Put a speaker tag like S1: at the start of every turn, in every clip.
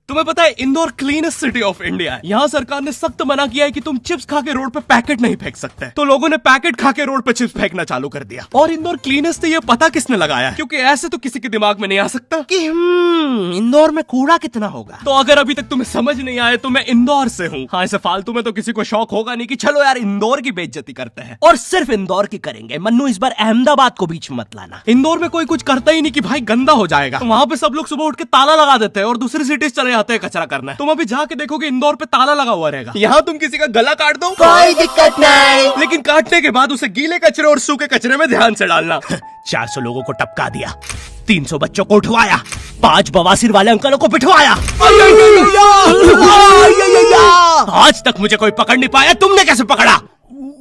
S1: तुम्हें पता है Indore cleanest city of India है। यहाँ सरकार ने सख्त मना किया है कि तुम चिप्स खा के रोड पे पैकेट नहीं फेंक सकते। तो लोगों ने पैकेट खा के रोड पे चिप्स फेंकना चालू कर दिया। और इंदौर क्लीनेस्ट से ये पता किसने लगाया है? क्योंकि ऐसे तो किसी के दिमाग में नहीं आ सकता कि इंदौर में कूड़ा कितना होगा। तो अगर अभी तक तुम्हें समझ नहीं आया तो मैं इंदौर से हूँ। हाँ, ऐसे फालतू में तो किसी को शौक होगा नहीं कि चलो यार इंदौर की बेइज्जती करते हैं, और सिर्फ इंदौर की करेंगे। मन्नू, इस बार अहमदाबाद को बीच में मत लाना। इंदौर में कोई कुछ करता ही नहीं कि भाई गंदा हो जाएगा। तो वहाँ पे सब लोग सुबह उठ के ताला लगा देते हैं और दूसरी सिटीज चले जाते हैं कचरा करना। तुम अभी जाके देखोगे इंदौर पे ताला लगा हुआ रहेगा। यहाँ तुम किसी का गला काट दो
S2: कोई दिक्कत नहीं,
S1: लेकिन काटने के बाद उसे गीले कचरे और सूखे कचरे में ध्यान से डालना। 400 लोगों को टपका दिया, 300 बच्चों को उठवाया, 5 बवासीर वाले अंकलों को पिटवाया। आज तक मुझे कोई पकड़ नहीं पाया, तुमने कैसे पकड़ा?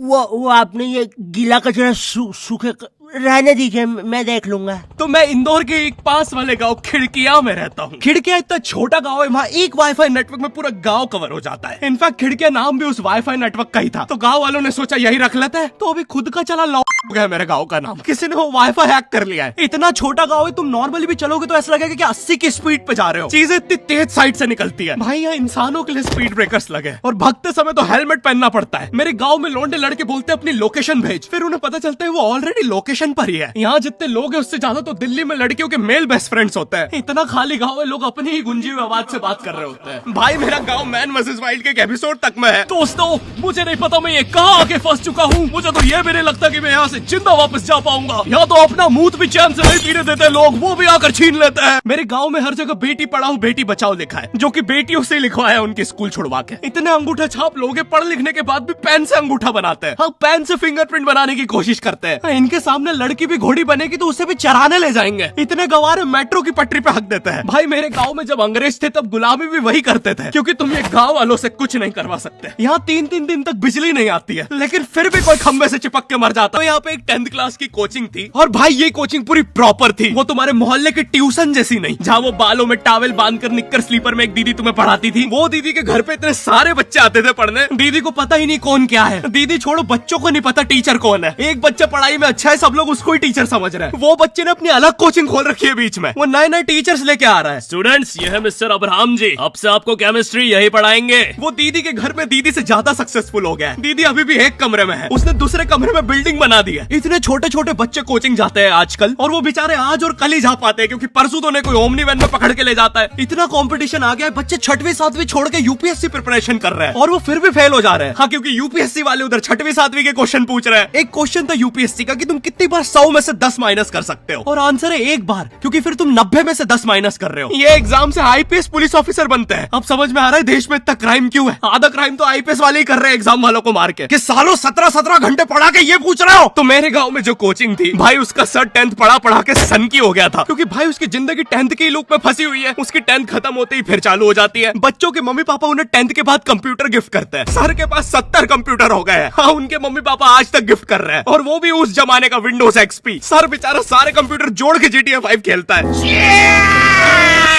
S2: वो आपने ये गीला कचरा सूखे रहने दीजिए, मैं देख लूंगा।
S1: तो मैं इंदौर के एक पास वाले गांव खिड़किया में रहता हूँ। खिड़किया इतना छोटा गांव है, वहाँ एक वाईफाई नेटवर्क में पूरा गांव कवर हो जाता है। इनफैक्ट खिड़किया नाम भी उस वाईफाई नेटवर्क का ही था, तो गांव वालों ने सोचा यही रख लेते हैं। तो अभी खुद का चला लॉ हो गया मेरे गांव का नाम। किसी ने वो वाईफाई हैक कर लिया है। इतना छोटा गांव है, तुम नॉर्मली भी चलोगे तो ऐसा लगेगा कि 80 की स्पीड पे जा रहे हो। चीजें इतनी तेज साइड से निकलती है। भाई यहाँ इंसानों के लिए स्पीड ब्रेकर्स लगे, और भगते समय तो हेलमेट पहनना पड़ता है। मेरे गाँव में लौंडे लड़के बोलते अपनी लोकेशन भेज, फिर उन्हें पता चलता है वो ऑलरेडी लोकेशन पर ही है। यहाँ जितने लोग हैं उससे ज्यादा तो दिल्ली में लड़कियों के मेल बेस्ट फ्रेंड्स होते हैं। इतना खाली गांव है, लोग अपनी ही गुंजी हुई आवाज से बात कर रहे होते हैं। भाई मेरा गांव मैन वर्सेस वाइल्ड के एक एपिसोड तक में है। दोस्तों, मुझे नहीं पता मैं ये कहाँ आके फंस चुका हूँ। मुझे तो ये भी नहीं लगता कि मैं यहाँ से जिंदा वापस जा पाऊंगा। यहाँ तो अपना मूत भी चैन से नहीं पीने देते लोग, वो भी आकर छीन लेते हैं। मेरे गाँव में हर जगह बेटी पढ़ाओ बेटी बचाओ लिखा है, जो की बेटियों से लिखवाया उनके स्कूल छुड़वा के। इतने अंगूठा छाप लोग पढ़ लिखने के बाद भी पेन से अंगूठा बनाते हैं। हाँ, पेन से फिंगरप्रिंट बनाने की कोशिश करते हैं। इनके सामने लड़की भी घोड़ी बनेगी तो उसे भी चराने ले जाएंगे। इतने गवार मेट्रो की पटरी पे हक देते हैं। भाई मेरे गांव में जब अंग्रेज थे तब गुलामी भी वही करते थे, क्योंकि तुम ये गांव वालों से कुछ नहीं करवा सकते। यहाँ 3-3 दिन तक बिजली नहीं आती है, लेकिन फिर भी कोई खंबे से चिपक के मर जाता है। यहाँ पे एक 10th क्लास की कोचिंग थी, और भाई ये कोचिंग पूरी प्रॉपर थी। वो तुम्हारे मोहल्ले की ट्यूशन जैसी नहीं, जहाँ वो बालों में टावल बांधकर निक्कर स्लीपर में एक दीदी तुम्हें पढ़ाती थी। वो दीदी के घर पे इतने सारे बच्चे आते थे पढ़ने, दीदी को पता ही नहीं कौन क्या है। दीदी छोड़ो, बच्चों को नहीं पता टीचर कौन है। एक बच्चा पढ़ाई में अच्छा है, सब लोग उसको ही टीचर समझ रहे हैं। वो बच्चे ने अपनी अलग कोचिंग खोल रखी है बीच में, वो नए नए टीचर्स लेके आ रहा है। स्टूडेंट्स, ये है मिस्टर अब्राहम जी, अब से आपको केमिस्ट्री यही पढ़ाएंगे। वो दीदी के घर में दीदी से ज्यादा सक्सेसफुल हो गया है। दीदी अभी भी एक कमरे में है, उसने दूसरे कमरे में बिल्डिंग बना दी है। इतने छोटे छोटे बच्चे कोचिंग जाते हैं आजकल, और वो बेचारे आज और कल ही जा पाते हैं, क्योंकि परसों तो उन्हें कोई ओमनी वैन में पकड़ के ले जाता है। इतना कंपटीशन आ गया है, बच्चे 6वीं 7वीं छोड़ के यूपीएससी प्रिपरेशन कर रहे हैं, और वो फिर भी फेल हो जा रहे हैं। हाँ, क्योंकि यूपीएससी वाले उधर 6वीं 7वीं के क्वेश्चन पूछ रहे हैं। एक क्वेश्चन था यूपीएससी का कि तुम कितनी बार 100 में से 10 माइनस कर सकते हो, और आंसर है एक बार, क्योंकि फिर तुम 90 में से 10 माइनस कर रहे हो। ये एग्जाम से आईपीएस पुलिस ऑफिसर बनते हैं। अब समझ में आ रहा है देश में इतना क्राइम क्यों है। आधा क्राइम तो आईपीएस वाले ही कर रहे हैं एग्जाम वालों को मार के, कि सालों 17-17 घंटे पढ़ा के ये पूछ रहे हो। तो मेरे गांव में जो कोचिंग थी, भाई उसका सर 10th पढ़ा के सन की हो गया था, क्योंकि भाई उसकी जिंदगी 10th की लूप में फंसी हुई है। उसकी 10th खत्म होते ही फिर चालू हो जाती है। बच्चों के मम्मी पापा उन्हें 10th के बाद कंप्यूटर गिफ्ट करते हैं। सर के पास 70 कंप्यूटर हो गए हैं। हाँ, उनके मम्मी पापा आज तक गिफ्ट कर रहे हैं, और वो भी उस जमाने का विंडोज XP। सर बेचारा सारे कंप्यूटर जोड़ के GTA 5 खेलता है।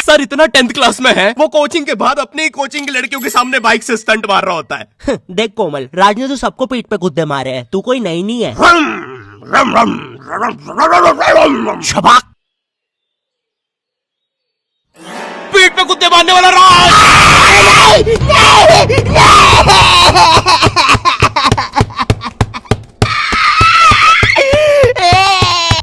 S1: सर इतना 10th क्लास में है, वो कोचिंग के बाद अपनी ही कोचिंग की लड़कियों के सामने बाइक से स्टंट मार रहा होता है।
S2: देख कोमल, राज ने तो सबको पीठ पे कुत्ते मारे हैं, तू कोई नई नहीं है।
S1: शबाक, पीठ पे कुत्ते मारने वाला राज।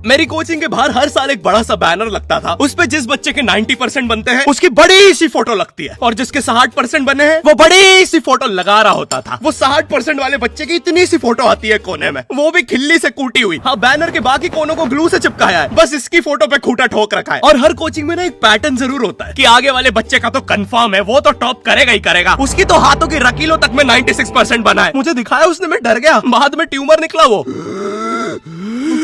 S1: मेरी कोचिंग के बाहर हर साल एक बड़ा सा बैनर लगता था, उस पे जिस बच्चे के 90% बनते हैं उसकी बड़ी सी फोटो लगती है, और जिसके 60% बने हैं वो बड़ी सी फोटो लगा रहा होता था। वो 60% वाले बच्चे की इतनी सी फोटो आती है कोने में, वो भी खिल्ली से कूटी हुई। हाँ, बैनर के बाकी कोनों को ग्लू से चिपकाया है, बस इसकी फोटो पे खूंटा ठोक रखा है। और हर कोचिंग में ना एक पैटर्न जरूर होता है कि आगे वाले बच्चे का तो कंफर्म है, वो तो टॉप करेगा ही करेगा। उसकी तो हाथों की रकीलों तक में 96% बना है। मुझे दिखाया उसने, मैं डर गया, बाद में ट्यूमर निकला वो।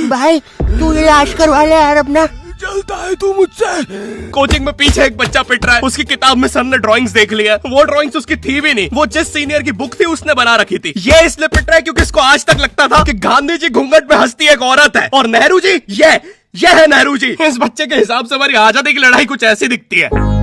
S2: भाई तू इलाज करवा ले यार अपना।
S1: चलता है तू मुझसे। कोचिंग में पीछे एक बच्चा पिट रहा है, उसकी किताब में सर ने ड्राइंग्स देख लिया। वो ड्राइंग्स उसकी थी भी नहीं, वो जिस सीनियर की बुक थी उसने बना रखी थी। ये इसलिए पिट रहा है क्योंकि इसको आज तक लगता था कि गांधी जी घूंघट में हंसती एक औरत है, और नेहरू जी ये है नेहरू जी। इस बच्चे के हिसाब से हमारी आजादी की लड़ाई कुछ ऐसी दिखती है।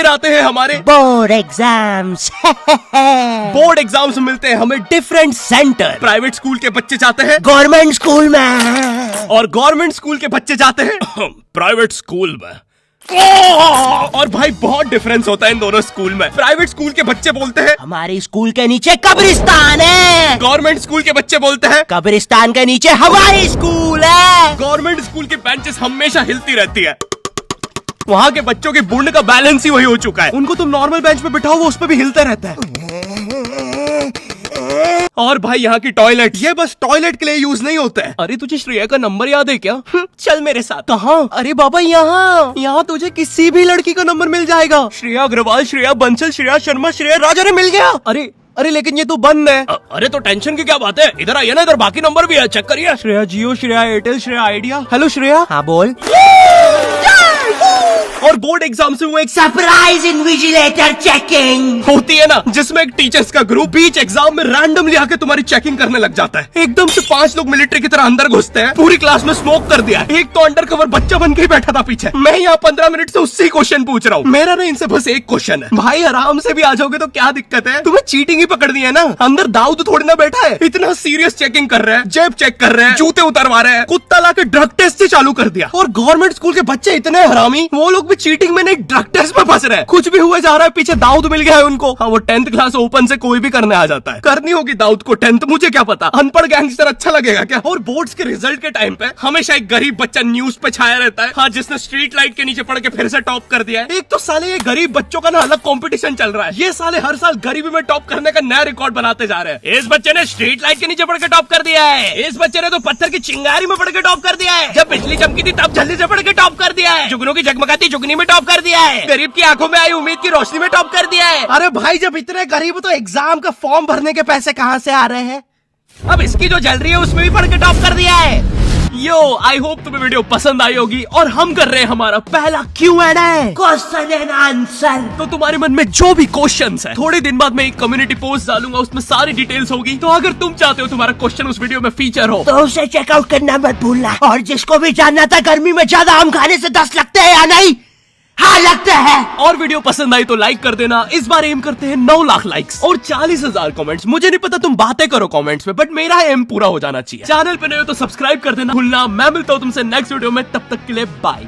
S1: फिर आते हैं हमारे
S2: बोर्ड एग्जाम्स।
S1: बोर्ड एग्जाम्स में मिलते हैं हमें डिफरेंट सेंटर। प्राइवेट स्कूल के बच्चे जाते हैं
S2: गवर्नमेंट स्कूल में
S1: और गवर्नमेंट स्कूल के बच्चे जाते हैं प्राइवेट स्कूल में। और भाई बहुत डिफरेंस होता है इन दोनों स्कूल में। प्राइवेट स्कूल के बच्चे बोलते हैं
S2: हमारे स्कूल के नीचे कब्रिस्तान है।
S1: गवर्नमेंट स्कूल के बच्चे बोलते हैं
S2: कब्रिस्तान के नीचे हमारी स्कूल है।
S1: गवर्नमेंट स्कूल की बेंचेस हमेशा हिलती रहती है। वहाँ के बच्चों की बुंड का बैलेंस ही वही हो चुका है। उनको तुम नॉर्मल बेंच पे बिठाओ वो उस पे भी हिलता रहता है। और भाई यहाँ की टॉयलेट ये बस टॉयलेट के लिए यूज नहीं होता है। अरे तुझे श्रेया का नंबर याद है क्या? चल मेरे साथ। कहाँ? अरे बाबा यहाँ तुझे किसी भी लड़की का नंबर मिल जाएगा। श्रेया अग्रवाल, श्रेया बंसल, श्रेया शर्मा, श्रेया राजा ने मिल गया। अरे लेकिन ये तो बंद है। अरे तो टेंशन की क्या बात है, इधर आइए ना, इधर बाकी नंबर भी है, चेक करिए। श्रेया जियो, श्रेया एयरटेल, श्रेया आइडिया। हेलो श्रेया।
S2: हाँ बोल।
S1: और बोर्ड एग्जाम से वो एक
S2: सरप्राइज इन्विजिलेटर चेकिंग
S1: होती है ना, जिसमें एक टीचर्स का ग्रुप बीच एग्जाम में रैंडमली आके तुम्हारी चेकिंग करने लग जाता है। एकदम से 5 लोग मिलिट्री की तरह अंदर घुसते हैं, पूरी क्लास में स्मोक कर दिया है। एक तो अंडर कवर बच्चा बन के ही बैठा था पीछे। मैं यहाँ 15 मिनट से उससे ही क्वेश्चन पूछ रहा हूँ। मेरा ना इनसे बस एक क्वेश्चन है, भाई आराम से भी आ जाओगे तो क्या दिक्कत है? तुम्हें चीटिंग ही पकड़नी है ना, अंदर दाऊद थोड़ी ना बैठा है। इतना सीरियस चेकिंग कर रहे हैं, जेब चेक कर रहे हैं, जूते उतरवा रहे हैं, कुत्ता लाके ड्रग टेस्ट से चालू कर दिया। और गवर्नमेंट स्कूल के बच्चे इतने हरामी, वो लोग भी चीटिंग में नहीं ड्रग टेस्ट में फंस रहे हैं। कुछ भी हुए जा रहा है, पीछे दाऊद मिल गया है उनको। हाँ वो 10th क्लास ओपन से कोई भी करने आ जाता है। करनी होगी दाऊद को 10th, मुझे क्या पता, अनपढ़ गैंगस्टर अच्छा लगेगा क्या? और बोर्ड्स के रिजल्ट के टाइम पे हमेशा एक गरीब बच्चा न्यूज पे छाया रहता है, हाँ जिसने स्ट्रीट लाइट के नीचे पड़ के फिर से टॉप कर दिया है। एक तो साले ये गरीब बच्चों का ना अलग कंपटीशन चल रहा है। ये साले हर साल गरीबी में टॉप करने का नया रिकॉर्ड बनाते जा रहे हैं। इस बच्चे ने स्ट्रीट लाइट के नीचे पड़ के टॉप कर दिया है, इस बच्चे ने तो पत्थर की चिंगारी में पड़ के टॉप कर दिया है, जब बिजली चमकी थी तब जल्दी से पड़ के टॉप कर दिया है, जुगनों की जगमगाती जुगनी में टॉप कर दिया है, गरीब की आंखों में आई उम्मीद की रोशनी में टॉप कर दिया है।
S2: अरे भाई जब इतने गरीब हो तो एग्जाम का फॉर्म भरने के पैसे कहाँ से आ रहे हैं?
S1: अब इसकी जो जल रही है उसमें भी पढ़ के टॉप कर दिया है। यो आई होप तुम्हें वीडियो पसंद आई होगी और हम कर रहे हैं हमारा पहला Q&A,
S2: क्वेश्चन एंड आंसर।
S1: तो तुम्हारे मन में जो भी क्वेश्चंस है, थोड़े दिन बाद मैं एक कम्युनिटी पोस्ट डालूंगा, उसमें सारी डिटेल्स होगी। तो अगर तुम चाहते हो तुम्हारा क्वेश्चन उस वीडियो में फीचर हो
S2: तो उसे चेकआउट करना मत भूलना। और जिसको भी जानना था गर्मी में ज्यादा आम खाने से दस्त लगते हैं या नहीं, हाँ लगता है।
S1: और वीडियो पसंद आई तो लाइक कर देना। इस बार एम करते हैं 9 लाख लाइक्स और 40,000 कमेंट्स। मुझे नहीं पता तुम बातें करो कमेंट्स में, बट मेरा एम पूरा हो जाना चाहिए। चैनल पे नए हो तो सब्सक्राइब कर देना भूलना। मैं मिलता हूँ तुमसे नेक्स्ट वीडियो में, तब तक के लिए बाय।